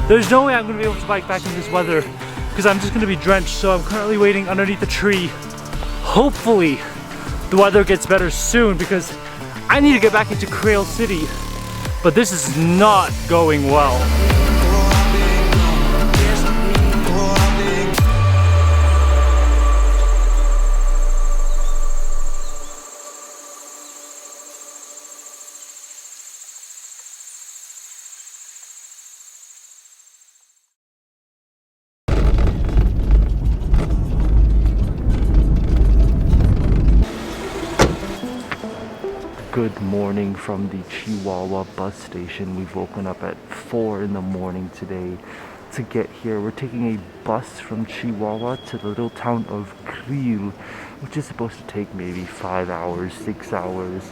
There's no way I'm gonna be able to bike back in this weather because I'm just gonna be drenched. So I'm currently waiting underneath the tree. Hopefully the weather gets better soon because I need to get back into Creel City, but this is not going well. Good morning from the Chihuahua bus station. We've woken up at 4 in the morning today to get here. We're taking a bus from Chihuahua to the little town of Creel, which is supposed to take maybe 5 hours, 6 hours,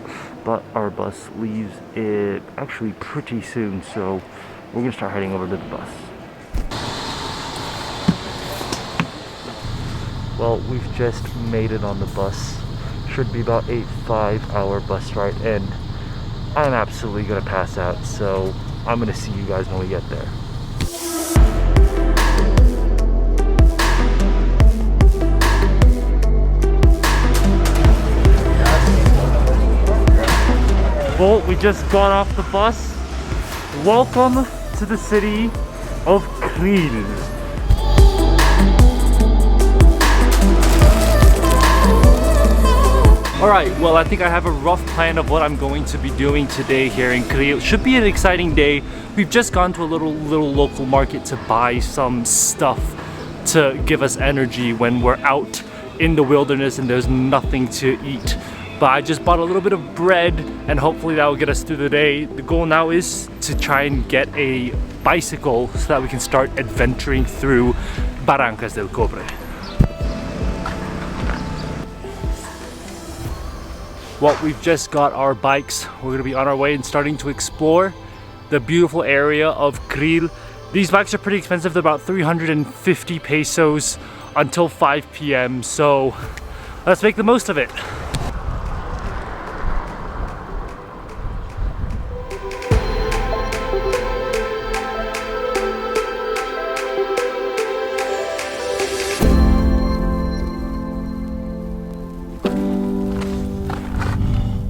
but our bus leaves it actually pretty soon, so we're gonna start heading over to the bus. Well, we've just made it on the bus. Should be about a 5-hour bus ride, and I'm absolutely gonna pass out, so I'm gonna see you guys when we get there. Well, we just got off the bus. Welcome to the city of Creel. Alright, well, I think I have a rough plan of what I'm going to be doing today here in Creel. Should be an exciting day. We've just gone to a little local market to buy some stuff to give us energy when we're out in the wilderness and there's nothing to eat. But I just bought a little bit of bread and hopefully that will get us through the day. The goal now is to try and get a bicycle so that we can start adventuring through Barrancas del Cobre. Well, we've just got our bikes. We're gonna be on our way and starting to explore the beautiful area of Creel. These bikes are pretty expensive. They're about 350 pesos until 5 p.m. So let's make the most of it.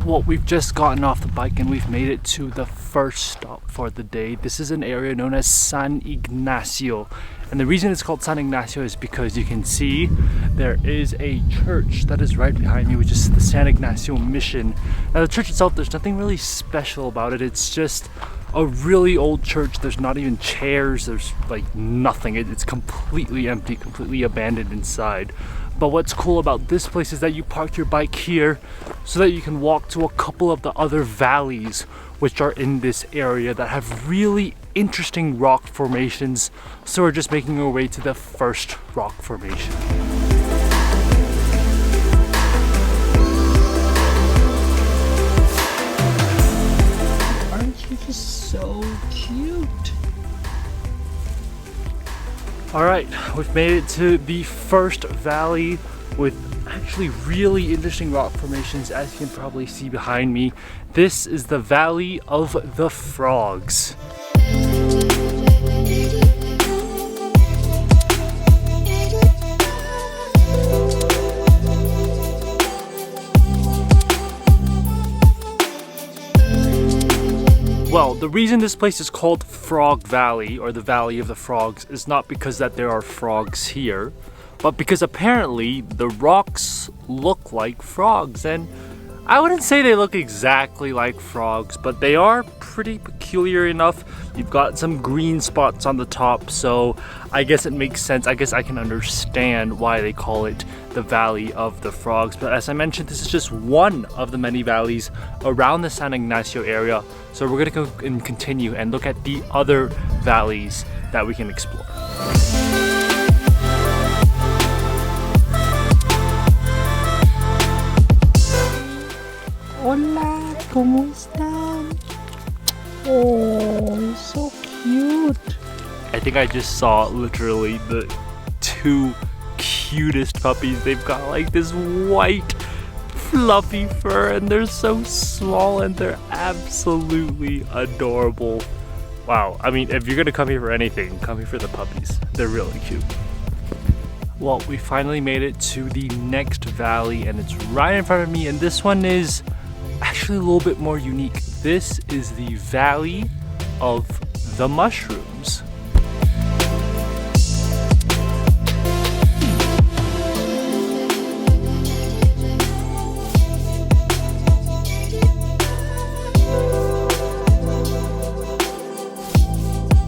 Well, we've just gotten off the bike and we've made it to the first stop for the day. This is an area known as San Ignacio. And the reason it's called San Ignacio is because you can see there is a church that is right behind me, which is the San Ignacio Mission. Now the church itself, there's nothing really special about it. It's just a really old church. There's not even chairs. There's like nothing. It's completely empty, completely abandoned inside. But what's cool about this place is that you park your bike here so that you can walk to a couple of the other valleys which are in this area that have really interesting rock formations. So we're just making our way to the first rock formation. Aren't you just so cute? Alright, we've made it to the first valley with actually really interesting rock formations, as you can probably see behind me. This is the Valley of the Frogs. Well, the reason this place is called Frog Valley, or the Valley of the Frogs, is not because that there are frogs here, but because apparently the rocks look like frogs. And I wouldn't say they look exactly like frogs, but they are pretty peculiar enough. You've got some green spots on the top, so I guess it makes sense. I guess I can understand why they call it the Valley of the Frogs. But as I mentioned, this is just one of the many valleys around the San Ignacio area. So we're gonna go and continue and look at the other valleys that we can explore. Hola, ¿cómo están? Oh, so cute. I think I just saw literally the two cutest puppies. They've got like this white fluffy fur and they're so small and they're absolutely adorable. wow, I mean, if you're gonna come here for anything, come here for the puppies. They're really cute. Well, we finally made it to the next valley and it's right in front of me, and this one is actually a little bit more unique. This is the Valley of the Mushrooms.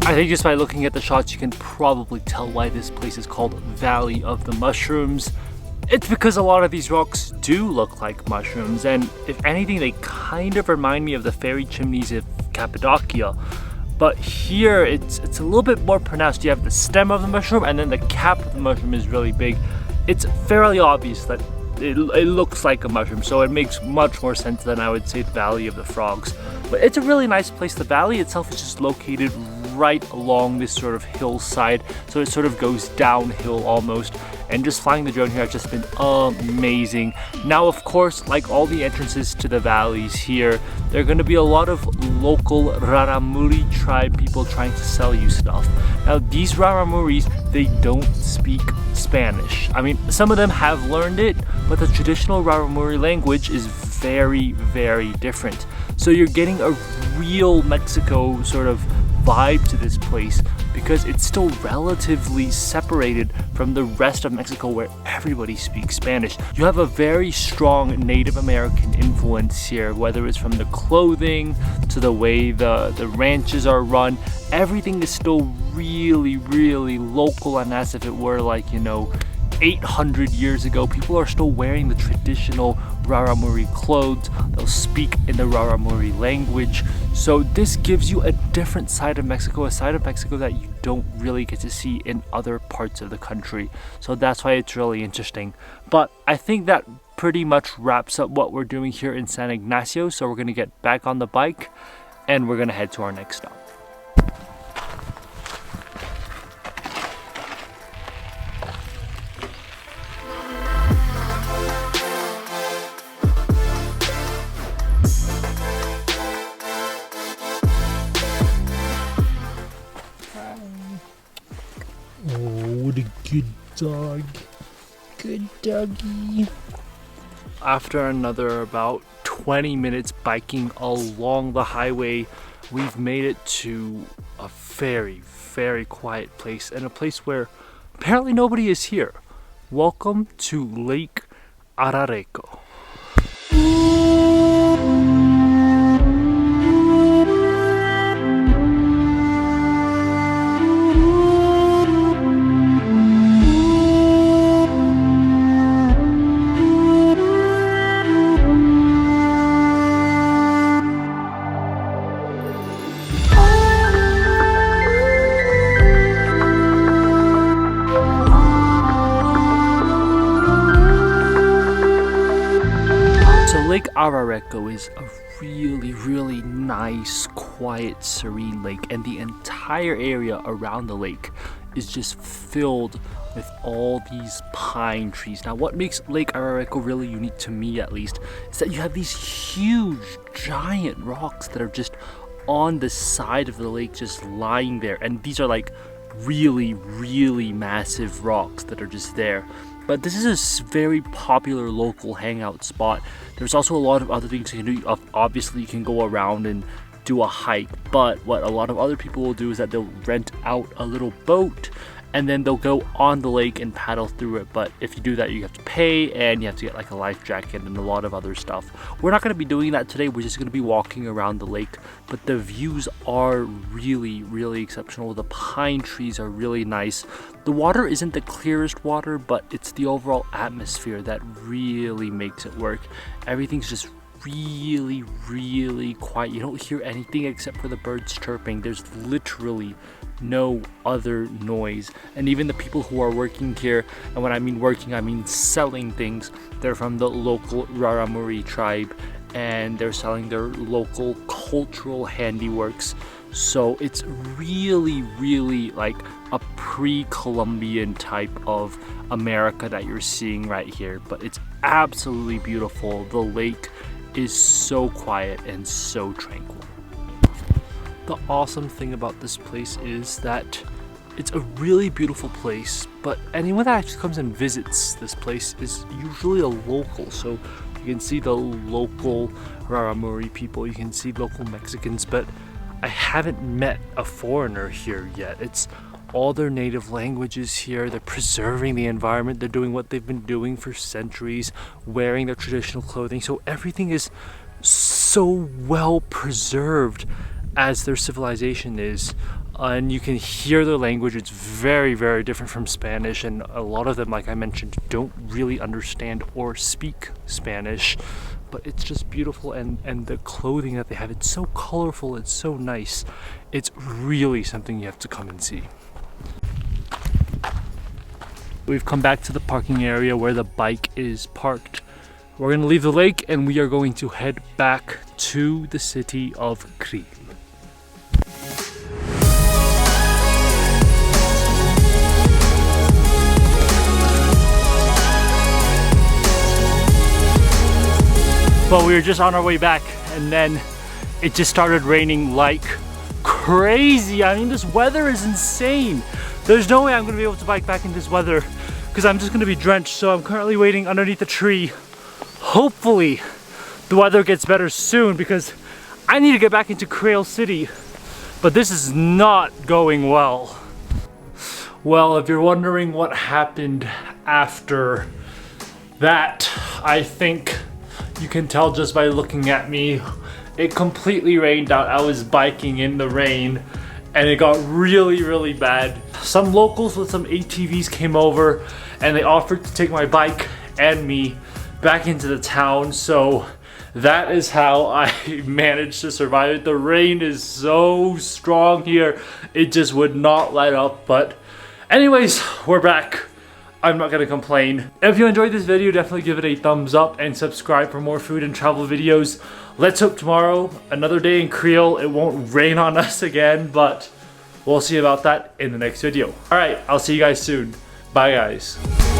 I think just by looking at the shots you can probably tell why this place is called Valley of the Mushrooms. It's because a lot of these rocks do look like mushrooms, and if anything they kind of remind me of the fairy chimneys of Cappadocia. But here it's a little bit more pronounced. You have the stem of the mushroom and then the cap of the mushroom is really big. It's fairly obvious that it looks like a mushroom, so it makes much more sense than I would say the Valley of the Frogs. But it's a really nice place. The valley itself is just located right along this sort of hillside, so it sort of goes downhill almost, and just flying the drone here has just been amazing. Now of course, like all the entrances to the valleys here, there are going to be a lot of local Raramuri tribe people trying to sell you stuff. Now these Raramuris, they don't speak Spanish. I mean, some of them have learned it, but the traditional Raramuri language is very, very different. So you're getting a real Mexico sort of vibe to this place because it's still relatively separated from the rest of Mexico where everybody speaks Spanish. You have a very strong Native American influence here, whether it's from the clothing to the way the ranches are run. Everything is still really, really local, and as if it were like, you know, 800 years ago. People are still wearing the traditional Raramuri clothes. They'll speak in the Raramuri language. So this gives you a different side of Mexico, a side of Mexico that you don't really get to see in other parts of the country. So that's why it's really interesting. But I think that pretty much wraps up what we're doing here in San Ignacio. So we're going to get back on the bike and we're going to head to our next stop. Oh, what a good dog. Good doggy. After another about 20 minutes biking along the highway, we've made it to a very, very quiet place, and a place where apparently nobody is here. Welcome to Lake Arareco. Lake Arareco is a really, really nice, quiet, serene lake, and the entire area around the lake is just filled with all these pine trees. Now what makes Lake Arareco really unique, to me at least, is that you have these huge, giant rocks that are just on the side of the lake, just lying there, and these are like really, really massive rocks that are just there. But this is a very popular local hangout spot. There's also a lot of other things you can do. Obviously, you can go around and do a hike, but what a lot of other people will do is that they'll rent out a little boat and then they'll go on the lake and paddle through it. But if you do that, you have to pay, and you have to get like a life jacket and a lot of other stuff. We're not going to be doing that today. We're just going to be walking around the lake, but the views are really, really exceptional. The pine trees are really nice. The water isn't the clearest water, but it's the overall atmosphere that really makes it work. Everything's just really, really quiet. You don't hear anything except for the birds chirping. There's literally no other noise. And even the people who are working here, and when I mean working, I mean selling things, they're from the local Raramuri tribe, and they're selling their local cultural handiworks. So it's really, really like a pre-Columbian type of America that you're seeing right here. But it's absolutely beautiful. The lake is so quiet and so tranquil. the awesome thing about this place is that it's a really beautiful place, but anyone that actually comes and visits this place is usually a local. So you can see the local Raramuri people, you can see local Mexicans, but I haven't met a foreigner here yet. It's all their native languages here. They're preserving the environment. They're doing what they've been doing for centuries, wearing their traditional clothing. So everything is so well preserved as their civilization is. And you can hear their language. It's very, very different from Spanish, and a lot of them, like I mentioned, don't really understand or speak Spanish, but it's just beautiful. And the clothing that they have, it's so colorful, it's so nice. It's really something you have to come and see. We've come back to the parking area where the bike is parked. We're going to leave the lake and we are going to head back to the city of Creel. Well, we were just on our way back and then it just started raining like crazy. I mean, this weather is insane. There's no way I'm gonna be able to bike back in this weather because I'm just gonna be drenched. So I'm currently waiting underneath a tree. Hopefully the weather gets better soon because I need to get back into Creel City, but this is not going well. Well, if you're wondering what happened after that, I think you can tell just by looking at me. It completely rained out. I was biking in the rain and it got really, really bad. Some locals with some ATVs came over and they offered to take my bike and me back into the town. So that is how I managed to survive it. The rain is so strong here. It just would not let up. But anyways, we're back. I'm not gonna complain. If you enjoyed this video, definitely give it a thumbs up and subscribe for more food and travel videos. Let's hope tomorrow, another day in Creel, it won't rain on us again, but we'll see about that in the next video. All right, I'll see you guys soon. Bye guys.